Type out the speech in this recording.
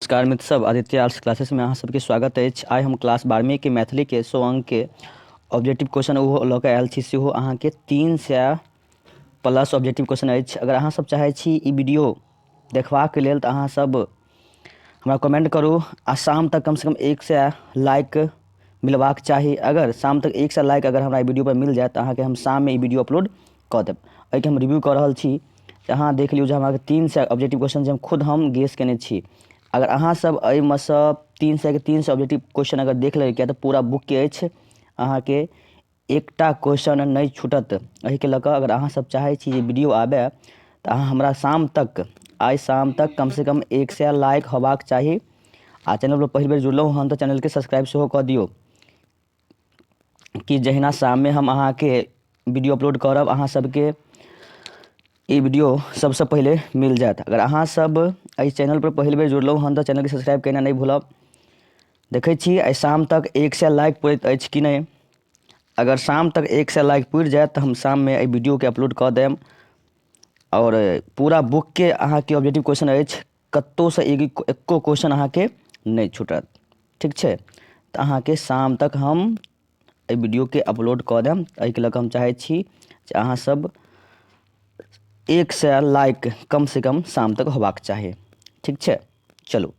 नमस्कार मित्र सब, आदित्य आर्ट्स क्लासेस में अहाँ सबके स्वागत अछि। आइ हम क्लास 12वीं के मैथिली के 100 अंक के ऑब्जेक्टिव क्वेश्चन ओहो लऽ कऽ आयल छी। सेहो अहाँके 300+ ऑब्जेक्टिव क्वेश्चन अछि। अगर अहाँ सब चाहै छी ई वीडियो देखबाक लेल तऽ अहाँ सब हमरा कमेंट करू आ शाम तक कम से कम 100 लाइक मिलबाक चाही। अगर शाम तक 100 लाइक अगर हमरा वीडियो पर मिल जाए तऽ अहाँके हम शाम में ई वीडियो अपलोड कऽ देब। एहिके हम रिव्यू कऽ रहल छी। अहाँ देख लियौ जे हमरा 300 ऑब्जेक्टिव क्वेश्चन जे खुद हम गेस केने छी। अगर अहाँ सब एहिमे सँ 300 के 300 ऑब्जेक्टिव क्वेश्चन अगर देख लेबै, किया तऽ पूरा बुक के अछि, अहाँके एकटा क्वेश्चन नहीं छूटत। एहिके लऽ कऽ अगर अहाँ सब चाहै छी जे वीडियो आबे तऽ अहाँ हमरा आइ शाम तक कम से कम 100 लाइक होबाक चाही। आ चैनल पर पहिल बेर जुड़लहुँ हन तऽ चैनल के सब्सक्राइब सेहो कऽ दियौ कि जहिना शाम में हम अहाँके वीडियो अपलोड करब अहाँ सबके ई वीडियो सबसे पहले मिल जाएत। अगर अहाँ सब इस चैनल पर पहिल बेर जुड़लहुँ हन तऽ चैनल के सब्सक्राइब करना नहीं भूलब। देखै छी आई शाम तक 100 लाइक पुरैत अछि कि नहीं। अगर शाम तक 100 लाइक पुरि जाएत तऽ हम शाम में एहि वीडियो के अपलोड कऽ देब। और पूरा बुक के अहाँके ऑब्जेक्टिव क्वेश्चन अछि, कतौ से एको क्वेश्चन अहाँके नहीं छूटत। ठीक छै, तऽ अहाँके शाम तक हम एहि वीडियो के अपलोड कऽ देब। एहिके लऽ कऽ हम चाहै छी जे अहाँ सब 100 लाइक कम से कम शाम तक होबाक चाही। ठीक छै, चलू।